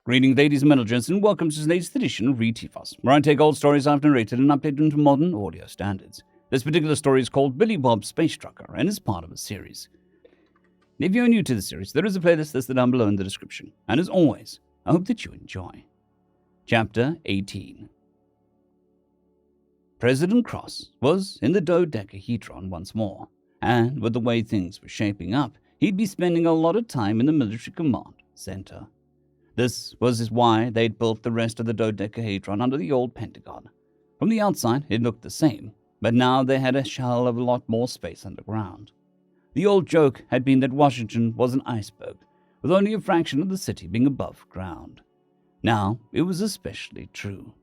Greetings, ladies and gentlemen, and welcome to today's edition of ReTFOS, where I take old stories I've narrated and update them to modern audio standards. This particular story is called Billy Bob's Space Trucker and is part of a series. If you're new to the series, there is a playlist listed down below in the description, and as always, I hope that you enjoy. Chapter 18. President Cross was in the dodecahedron once more, and with the way things were shaping up, he'd be spending a lot of time in the military command center. This was why they'd built the rest of the dodecahedron under the old Pentagon. From the outside, it looked the same, but now they had a shell of a lot more space underground. The old joke had been that Washington was an iceberg, with only a fraction of the city being above ground. Now, it was especially true.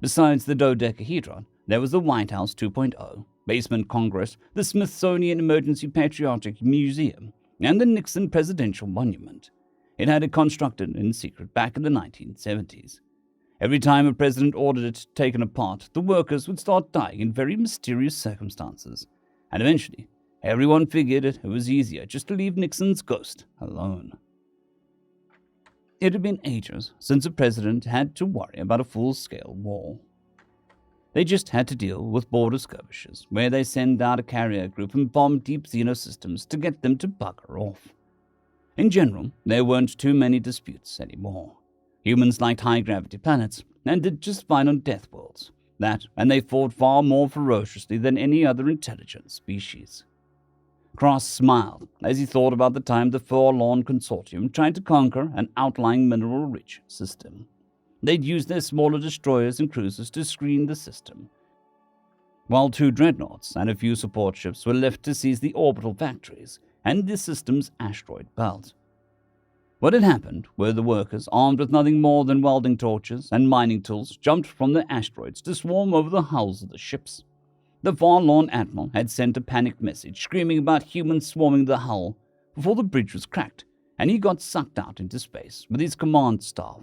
Besides the dodecahedron, there was the White House 2.0, Basement Congress, the Smithsonian Emergency Patriotic Museum, and the Nixon Presidential Monument. It had it constructed in secret back in the 1970s. Every time a president ordered it taken apart, the workers would start dying in very mysterious circumstances, and eventually, everyone figured it was easier just to leave Nixon's ghost alone. It had been ages since a president had to worry about a full-scale war. They just had to deal with border skirmishes, where they send out a carrier group and bomb deep xenosystems to get them to bugger off. In general, there weren't too many disputes anymore. Humans liked high-gravity planets and did just fine on death worlds. That, and they fought far more ferociously than any other intelligent species. Cross smiled as he thought about the time the Forlorn Consortium tried to conquer an outlying mineral-rich system. They'd used their smaller destroyers and cruisers to screen the system, while 2 dreadnoughts and a few support ships were left to seize the orbital factories and the system's asteroid belt. What had happened were the workers, armed with nothing more than welding torches and mining tools, jumped from the asteroids to swarm over the hulls of the ships. The forlorn admiral had sent a panicked message screaming about humans swarming the hull before the bridge was cracked, and he got sucked out into space with his command staff.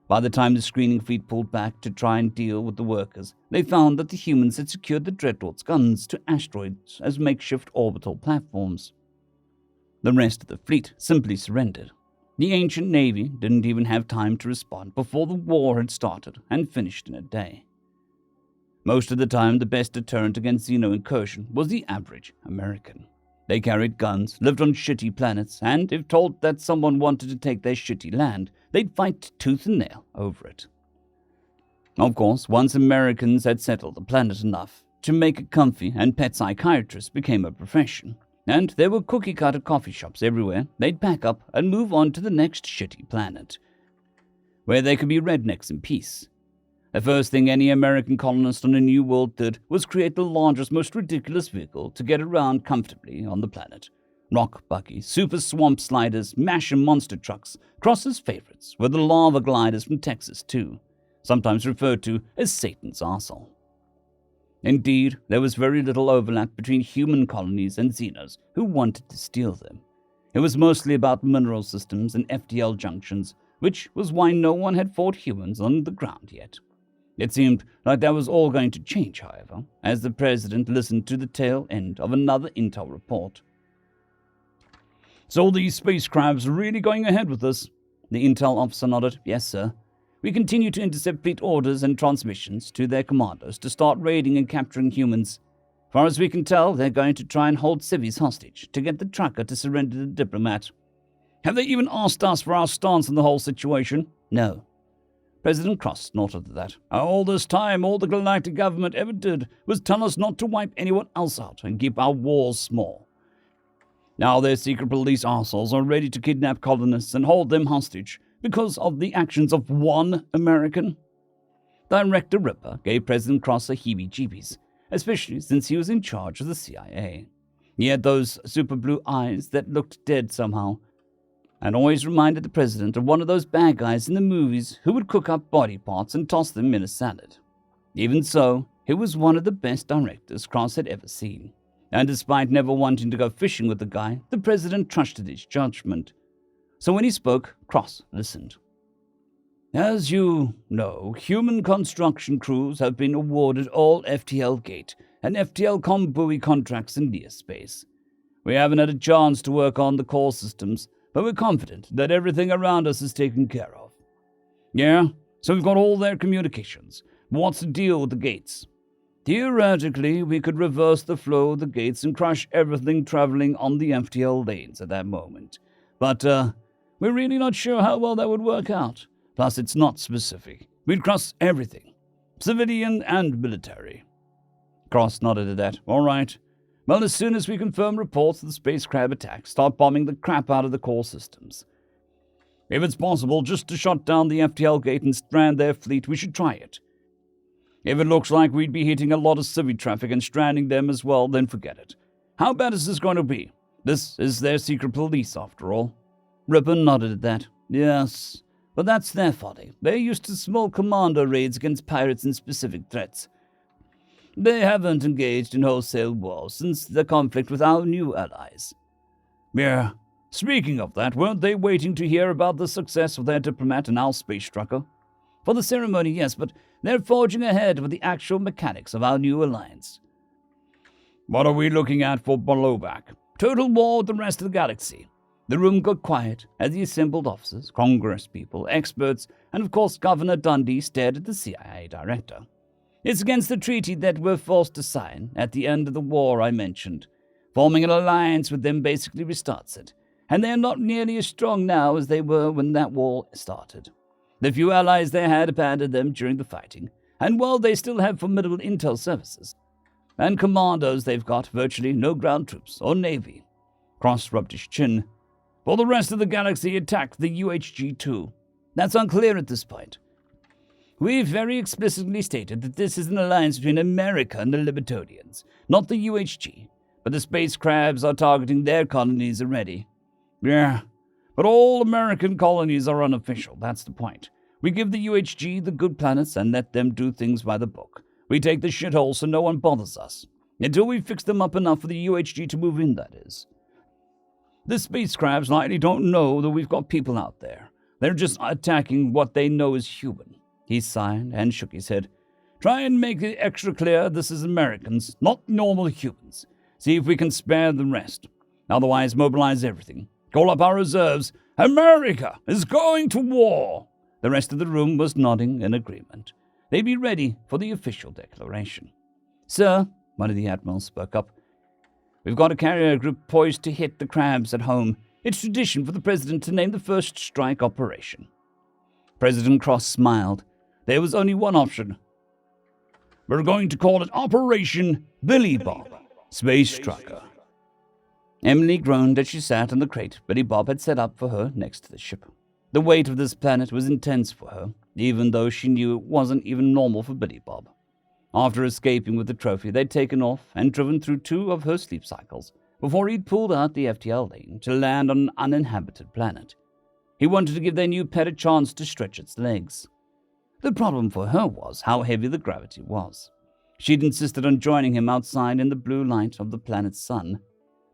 By the time the screening fleet pulled back to try and deal with the workers, they found that the humans had secured the dreadnoughts' guns to asteroids as makeshift orbital platforms. The rest of the fleet simply surrendered. The ancient navy didn't even have time to respond before the war had started and finished in a day. Most of the time, the best deterrent against xeno incursion was the average American. They carried guns, lived on shitty planets, and if told that someone wanted to take their shitty land, they'd fight tooth and nail over it. Of course, once Americans had settled the planet enough to make it comfy and pet psychiatrists became a profession, and there were cookie-cutter coffee shops everywhere, they'd pack up and move on to the next shitty planet, where they could be rednecks in peace. The first thing any American colonist on a new world did was create the largest, most ridiculous vehicle to get around comfortably on the planet. Rock buggies, super swamp sliders, mash and monster trucks. Cross's favorites were the lava gliders from Texas too, sometimes referred to as Satan's arsehole. Indeed, there was very little overlap between human colonies and xenos who wanted to steal them. It was mostly about mineral systems and FTL junctions, which was why no one had fought humans on the ground yet. It seemed like that was all going to change, however, as the president listened to the tail end of another intel report. "So these space crabs are really going ahead with this?" The intel officer nodded. "Yes, sir. We continue to intercept fleet orders and transmissions to their commandos to start raiding and capturing humans. As far as we can tell, they're going to try and hold civvies hostage to get the trucker to surrender to the diplomat." "Have they even asked us for our stance on the whole situation?" "No." President Cross snorted at that. "All this time, all the galactic government ever did was tell us not to wipe anyone else out and keep our wars small. Now their secret police arseholes are ready to kidnap colonists and hold them hostage because of the actions of one American." Director Ripper gave President Cross a heebie-jeebies, especially since he was in charge of the CIA. He had those super blue eyes that looked dead somehow, and always reminded the president of one of those bad guys in the movies who would cook up body parts and toss them in a salad. Even so, he was one of the best directors Cross had ever seen, and despite never wanting to go fishing with the guy, the president trusted his judgment. So when he spoke, Cross listened. "As you know, human construction crews have been awarded all FTL Gate and FTL Combuoy contracts in near space. We haven't had a chance to work on the core systems, but we're confident that everything around us is taken care of. Yeah, so we've got all their communications. What's the deal with the gates? Theoretically, we could reverse the flow of the gates and crush everything traveling on the FTL lanes at that moment. But, we're really not sure how well that would work out. Plus, it's not specific. We'd cross everything. Civilian and military. Cross nodded at that. All right. Well, as soon as we confirm reports of the space crab attack, start bombing the crap out of the core systems. If it's possible just to shut down the FTL gate and strand their fleet, we should try it. If it looks like we'd be hitting a lot of civvy traffic and stranding them as well, then forget it. How bad is this going to be? This is their secret police, after all. Ripon nodded at that. Yes, but that's their folly. They're used to small commando raids against pirates and specific threats. They haven't engaged in wholesale wars since the conflict with our new allies. Yeah, speaking of that, weren't they waiting to hear about the success of their diplomat and our space trucker? For the ceremony, yes, but they're forging ahead with the actual mechanics of our new alliance. What are we looking at for blowback? Total war with the rest of the galaxy. The room got quiet as the assembled officers, Congress people, experts, and of course Governor Dundee stared at the CIA director. It's against the treaty that we're forced to sign at the end of the war I mentioned. Forming an alliance with them basically restarts it, and they're not nearly as strong now as they were when that war started. The few allies they had abandoned them during the fighting, and while they still have formidable intel services and commandos, they've got virtually no ground troops or navy. Cross rubbed his chin. For the rest of the galaxy attacked the UHG too. That's unclear at this point. We've very explicitly stated that this is an alliance between America and the Libertonians, not the UHG, but the space crabs are targeting their colonies already. Yeah, but all American colonies are unofficial, that's the point. We give the UHG the good planets and let them do things by the book. We take the shithole so no one bothers us. Until we fix them up enough for the UHG to move in, that is. The space crabs likely don't know that we've got people out there. They're just attacking what they know is human. He sighed and shook his head. Try and make it extra clear this is Americans, not normal humans. See if we can spare the rest. Otherwise, mobilize everything. Call up our reserves. America is going to war. The rest of the room was nodding in agreement. They'd be ready for the official declaration. Sir, one of the admirals spoke up, we've got a carrier group poised to hit the crabs at home. It's tradition for the president to name the first strike operation. President Cross smiled. There was only one option. We're going to call it Operation Billy Bob, Space Trucker. Emily groaned as she sat on the crate Billy Bob had set up for her next to the ship. The weight of this planet was intense for her, even though she knew it wasn't even normal for Billy Bob. After escaping with the trophy, they'd taken off and driven through 2 of her sleep cycles before he'd pulled out the FTL lane to land on an uninhabited planet. He wanted to give their new pet a chance to stretch its legs. The problem for her was how heavy the gravity was. She'd insisted on joining him outside in the blue light of the planet's sun.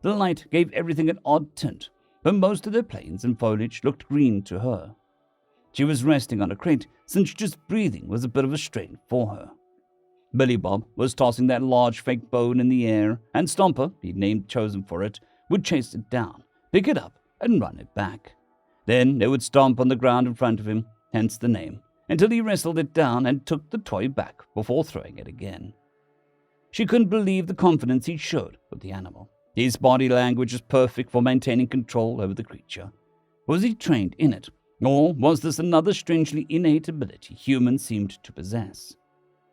The light gave everything an odd tint, but most of their plains and foliage looked green to her. She was resting on a crate, since just breathing was a bit of a strain for her. Billy Bob was tossing that large fake bone in the air, and Stomper, he'd named chosen for it, would chase it down, pick it up, and run it back. Then it would stomp on the ground in front of him, hence the name, until he wrestled it down and took the toy back before throwing it again. She couldn't believe the confidence he showed with the animal. His body language was perfect for maintaining control over the creature. Was he trained in it, or was this another strangely innate ability humans seemed to possess?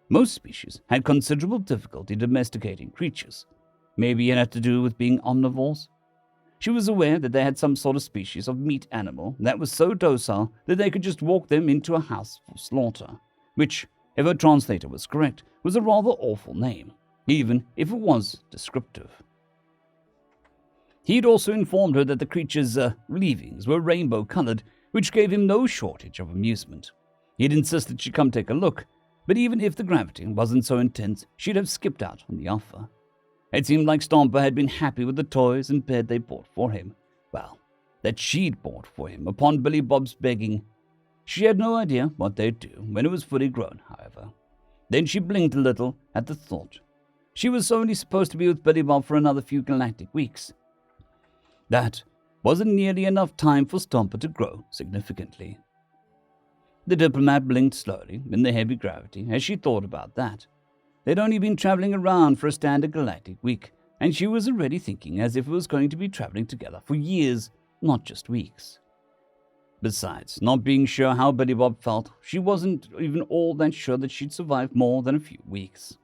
Most species had considerable difficulty domesticating creatures. Maybe it had to do with being omnivores. She was aware that they had some sort of species of meat animal that was so docile that they could just walk them into a house for slaughter, which, if her translator was correct, was a rather awful name, even if it was descriptive. He'd also informed her that the creature's leavings were rainbow-colored, which gave him no shortage of amusement. He'd insisted she come take a look, but even if the gravity wasn't so intense, she'd have skipped out on the offer. It seemed like Stomper had been happy with the toys and bed they bought for him. Well, that she'd bought for him upon Billy Bob's begging. She had no idea what they'd do when it was fully grown, however. Then she blinked a little at the thought. She was only supposed to be with Billy Bob for another few galactic weeks. That wasn't nearly enough time for Stomper to grow significantly. The diplomat blinked slowly in the heavy gravity as she thought about that. They'd only been traveling around for a standard galactic week, and she was already thinking as if it was going to be traveling together for years, not just weeks. Besides, not being sure how Betty Bob felt, she wasn't even all that sure that she'd survive more than a few weeks.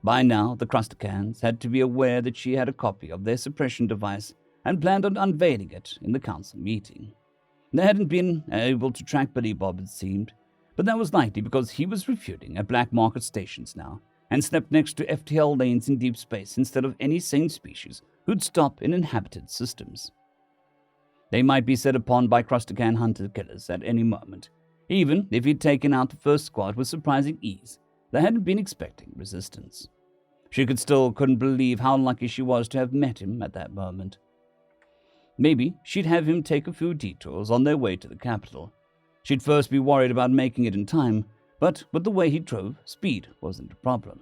By now, the Crusticans had to be aware that she had a copy of their suppression device and planned on unveiling it in the council meeting. They hadn't been able to track Betty Bob, it seemed, but that was likely because he was refueling at black market stations now and slept next to FTL lanes in deep space instead of any sane species who'd stop in inhabited systems. They might be set upon by Crustican hunter-killers at any moment. Even if he'd taken out the first squad with surprising ease, they hadn't been expecting resistance. She couldn't believe how lucky she was to have met him at that moment. Maybe she'd have him take a few detours on their way to the capital. She'd first be worried about making it in time, but with the way he drove, speed wasn't a problem.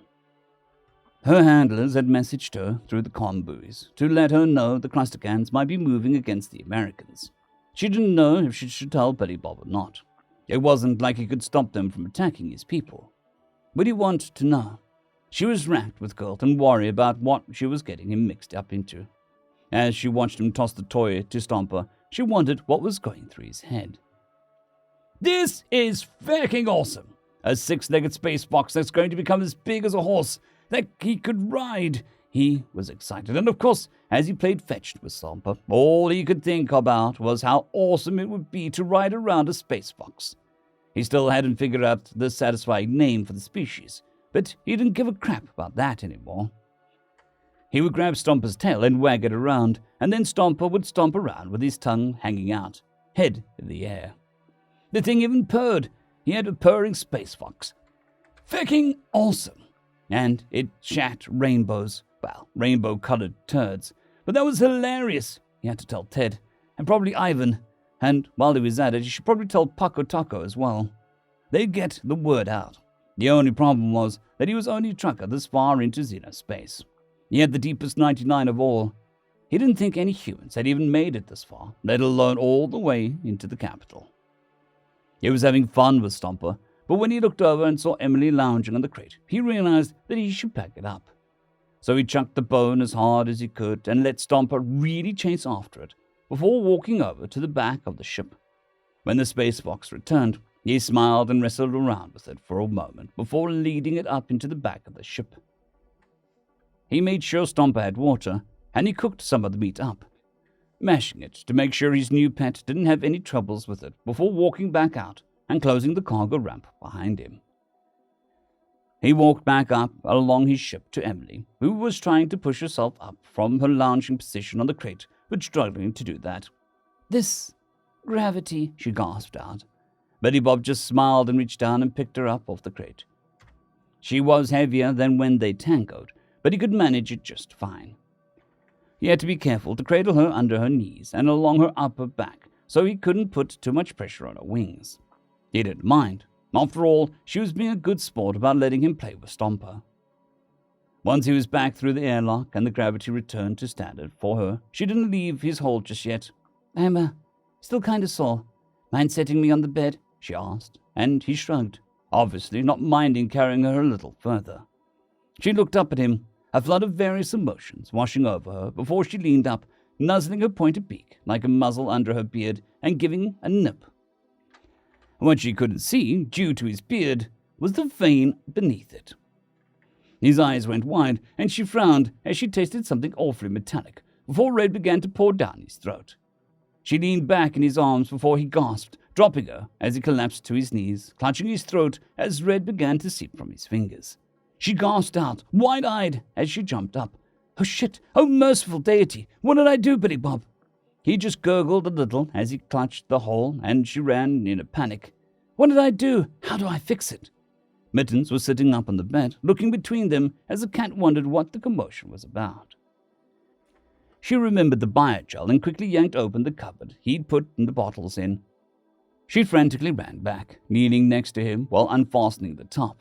Her handlers had messaged her through the comm buoys to let her know the Crusticans might be moving against the Americans. She didn't know if she should tell Betty Bob or not. It wasn't like he could stop them from attacking his people. Would he want to know? She was racked with guilt and worry about what she was getting him mixed up into. As she watched him toss the toy to Stomper, she wondered what was going through his head. "This is fucking awesome! A six-legged space fox that's going to become as big as a horse that he could ride." He was excited, and of course, as he played fetch with Stomper, all he could think about was how awesome it would be to ride around a space fox. He still hadn't figured out the satisfying name for the species, but he didn't give a crap about that anymore. He would grab Stomper's tail and wag it around, and then Stomper would stomp around with his tongue hanging out, head in the air. The thing even purred. He had a purring space fox. Fucking awesome. And it shat rainbows, well, rainbow-colored turds. But that was hilarious, he had to tell Ted, and probably Ivan. And while he was at it, he should probably tell Paco Taco as well. They'd get the word out. The only problem was that he was only a trucker this far into xenospace. He had the deepest 99 of all. He didn't think any humans had even made it this far, let alone all the way into the capital. He was having fun with Stomper, but when he looked over and saw Emily lounging on the crate, he realized that he should pack it up. So he chucked the bone as hard as he could and let Stomper really chase after it before walking over to the back of the ship. When the space fox returned, he smiled and wrestled around with it for a moment before leading it up into the back of the ship. He made sure Stomper had water, and he cooked some of the meat up, mashing it to make sure his new pet didn't have any troubles with it before walking back out and closing the cargo ramp behind him. He walked back up along his ship to Emily, who was trying to push herself up from her lounging position on the crate, but struggling to do that. "This gravity," she gasped out. Betty Bob just smiled and reached down and picked her up off the crate. She was heavier than when they tangoed, but he could manage it just fine. He had to be careful to cradle her under her knees and along her upper back, so he couldn't put too much pressure on her wings. He didn't mind. After all, she was being a good sport about letting him play with Stomper. Once he was back through the airlock and the gravity returned to standard for her, she didn't leave his hold just yet. "I'm, still kinda sore. Mind setting me on the bed?" she asked, and he shrugged, obviously not minding carrying her a little further. She looked up at him, a flood of various emotions washing over her before she leaned up, nuzzling her pointed beak like a muzzle under her beard and giving a nip. What she couldn't see, due to his beard, was the vein beneath it. His eyes went wide, and she frowned as she tasted something awfully metallic before red began to pour down his throat. She leaned back in his arms before he gasped, dropping her as he collapsed to his knees, clutching his throat as red began to seep from his fingers. She gasped out, wide-eyed, as she jumped up. "Oh shit! Oh merciful deity! What did I do, Betty Bob?" He just gurgled a little as he clutched the hole, and she ran in a panic. "What did I do? How do I fix it?" Mittens was sitting up on the bed, looking between them as the cat wondered what the commotion was about. She remembered the biogel and quickly yanked open the cupboard he'd put the bottles in. She frantically ran back, kneeling next to him while unfastening the top.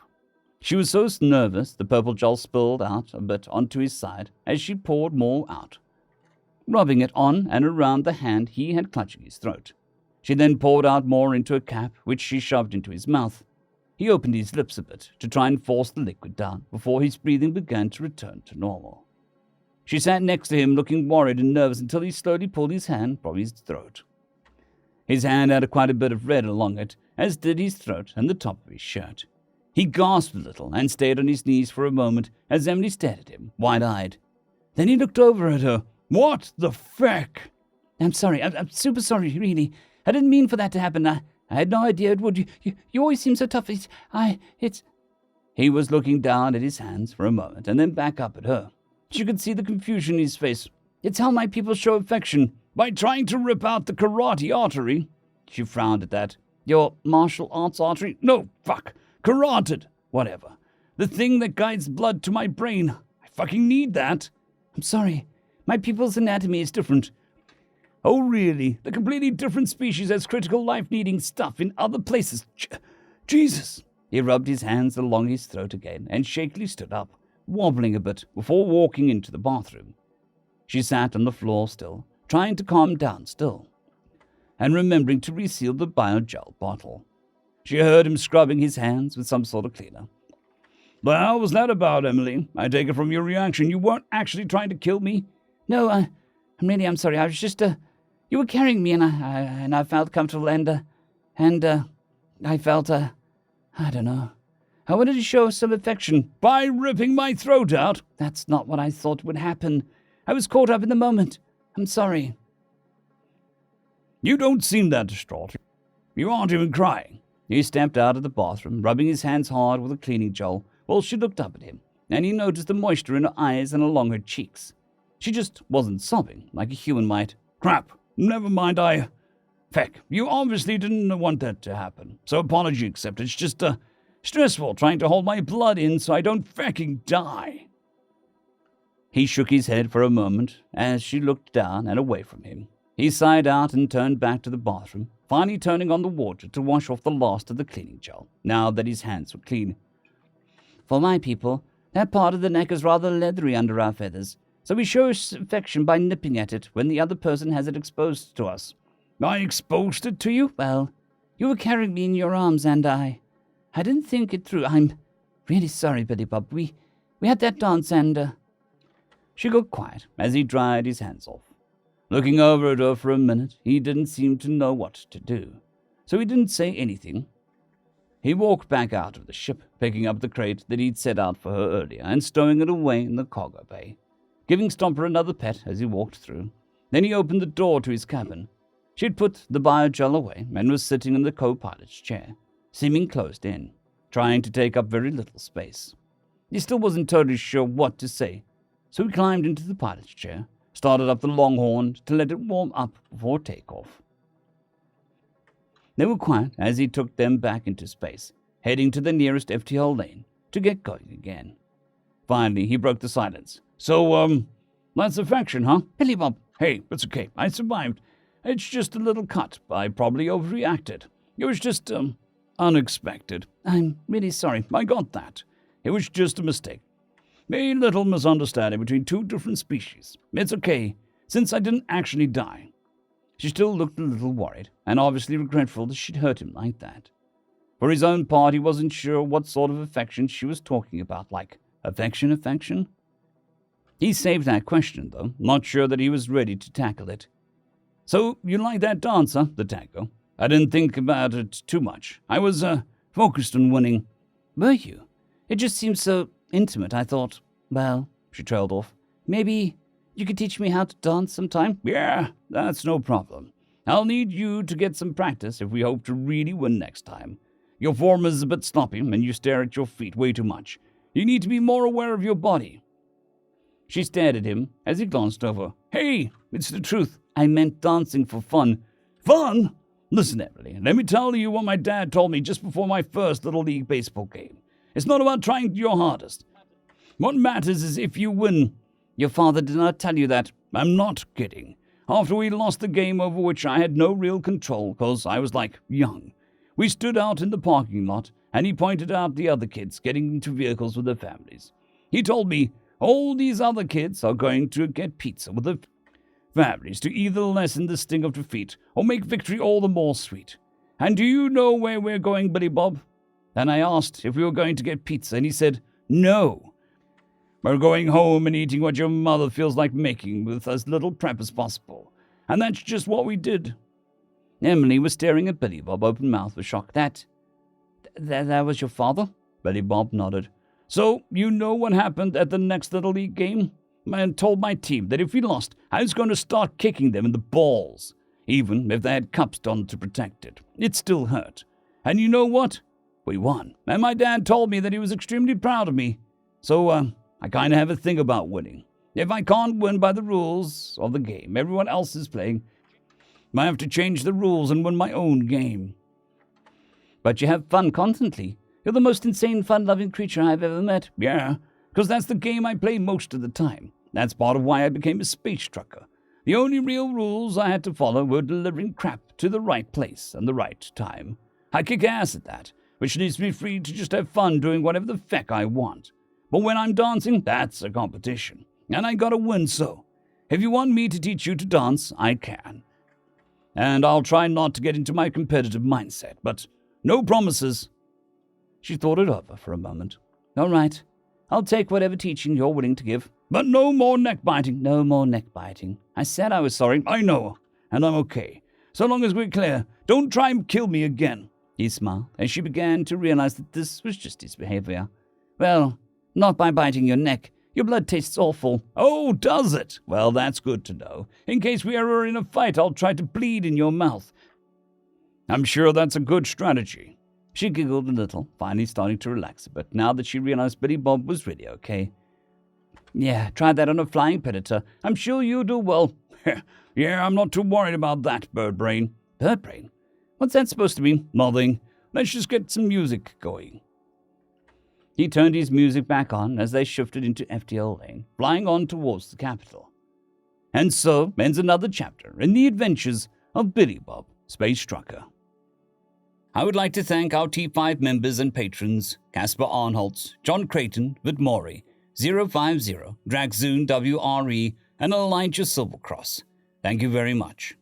She was so nervous the purple gel spilled out a bit onto his side as she poured more out, rubbing it on and around the hand he had clutching his throat. She then poured out more into a cap, which she shoved into his mouth. He opened his lips a bit to try and force the liquid down before his breathing began to return to normal. She sat next to him, looking worried and nervous until he slowly pulled his hand from his throat. His hand had quite a bit of red along it, as did his throat and the top of his shirt. He gasped a little and stayed on his knees for a moment as Emily stared at him, wide-eyed. Then he looked over at her. "What the feck?" "I'm sorry. I'm super sorry, really. I didn't mean for that to happen. I had no idea it would. You always seem so tough. It's... He was looking down at his hands for a moment and then back up at her. She could see the confusion in his face. "It's how my people show affection. By trying to rip out the karate artery." She frowned at that. "Your martial arts artery? No, fuck. Carotid. Whatever. The thing that guides blood to my brain. I fucking need that." "I'm sorry. My people's anatomy is different." "Oh, really? The completely different species has critical life-needing stuff in other places. Jesus!" He rubbed his hands along his throat again and shakily stood up, wobbling a bit before walking into the bathroom. She sat on the floor still, trying to calm down still, and remembering to reseal the biogel bottle. She heard him scrubbing his hands with some sort of cleaner. "The hell was that about, Emily? I take it from your reaction you weren't actually trying to kill me?" "No, I'm sorry. I was just, you were carrying me and I felt comfortable and I felt, I don't know. I wanted to show some affection." "By ripping my throat out?" "That's not what I thought would happen. I was caught up in the moment. I'm sorry." "You don't seem that distraught. You aren't even crying." He stepped out of the bathroom, rubbing his hands hard with a cleaning gel while she looked up at him, and he noticed the moisture in her eyes and along her cheeks. She just wasn't sobbing like a human might. "Crap. Never mind, Feck, you obviously didn't want that to happen, so apology accepted. It's just, stressful trying to hold my blood in so I don't fucking die." He shook his head for a moment as she looked down and away from him. He sighed out and turned back to the bathroom, finally turning on the water to wash off the last of the cleaning gel, now that his hands were clean. "For my people, that part of the neck is rather leathery under our feathers, so we show affection by nipping at it when the other person has it exposed to us." "I exposed it to you?" "Well, you were carrying me in your arms and I didn't think it through. I'm really sorry, Billy Bob. We had that dance and, She got quiet as he dried his hands off. Looking over at her for a minute, he didn't seem to know what to do, so he didn't say anything. He walked back out of the ship, picking up the crate that he'd set out for her earlier and stowing it away in the cargo bay, giving Stomper another pet as he walked through. Then he opened the door to his cabin. She'd put the biogel away and was sitting in the co-pilot's chair, seeming closed in, trying to take up very little space. He still wasn't totally sure what to say, so he climbed into the pilot's chair, started up the Longhorn to let it warm up before takeoff. They were quiet as he took them back into space, heading to the nearest FTL lane to get going again. Finally, he broke the silence. "So, that's affection, huh?" "Billy Bob." "Hey, it's okay. I survived. It's just a little cut. I probably overreacted. It was just, unexpected." "I'm really sorry." "I got that. It was just a mistake. A little misunderstanding between two different species. It's okay, since I didn't actually die." She still looked a little worried, and obviously regretful that she'd hurt him like that. For his own part, he wasn't sure what sort of affection she was talking about, like affection? He saved that question, though, not sure that he was ready to tackle it. "So, you like that dance, huh?" The tango. "I didn't think about it too much. I was, focused on winning." "Were you? It just seemed so intimate, I thought." "Well," she trailed off, "maybe you could teach me how to dance sometime?" "Yeah, that's no problem. I'll need you to get some practice if we hope to really win next time. Your form is a bit sloppy, and you stare at your feet way too much. You need to be more aware of your body." She stared at him as he glanced over. "Hey, it's the truth. I meant dancing for fun." "Fun? Listen, Emily, let me tell you what my dad told me just before my first Little League baseball game. It's not about trying your hardest. What matters is if you win." "Your father did not tell you that." "I'm not kidding. After we lost the game over which I had no real control because I was, young, we stood out in the parking lot, and he pointed out the other kids getting into vehicles with their families. He told me, all these other kids are going to get pizza with a families to either lessen the sting of defeat or make victory all the more sweet. And do you know where we're going, Billy Bob? And I asked if we were going to get pizza, and he said, no. We're going home and eating what your mother feels like making with as little prep as possible. And that's just what we did. Emily was staring at Billy Bob, open-mouthed with shock. That was your father? Billy Bob nodded. So, you know what happened at the next Little League game? I told my team that if we lost, I was going to start kicking them in the balls. Even if they had cups on to protect it. It still hurt. And you know what? We won. And my dad told me that he was extremely proud of me. So, I kind of have a thing about winning. If I can't win by the rules of the game everyone else is playing, I have to change the rules and win my own game. But you have fun constantly. You're the most insane fun-loving creature I've ever met. Yeah, because that's the game I play most of the time. That's part of why I became a space trucker. The only real rules I had to follow were delivering crap to the right place and the right time. I kick ass at that, which leaves me free to just have fun doing whatever the feck I want. But when I'm dancing, that's a competition. And I gotta win, so. If you want me to teach you to dance, I can. And I'll try not to get into my competitive mindset, but no promises. She thought it over for a moment. All right. I'll take whatever teaching you're willing to give. But no more neck-biting. No more neck-biting. I said I was sorry. I know. And I'm okay. So long as we're clear, don't try and kill me again. He smiled as she began to realize that this was just his behavior. Well, not by biting your neck. Your blood tastes awful. Oh, does it? Well, that's good to know. In case we are in a fight, I'll try to bleed in your mouth. I'm sure that's a good strategy. She giggled a little, finally starting to relax a bit, now that she realized Billy Bob was really okay. Yeah, try that on a flying predator. I'm sure you'll do well. Yeah, I'm not too worried about that, bird brain. Bird brain? What's that supposed to mean? Nothing. Let's just get some music going. He turned his music back on as they shifted into FTL lane, flying on towards the capital. And so ends another chapter in the adventures of Billy Bob, Space Trucker. I would like to thank our T5 members and patrons, Casper Arnholtz, Jon Creighton, W.R.E, 050, Dragzoon W.R.E, and Elijah Silvercross. Thank you very much.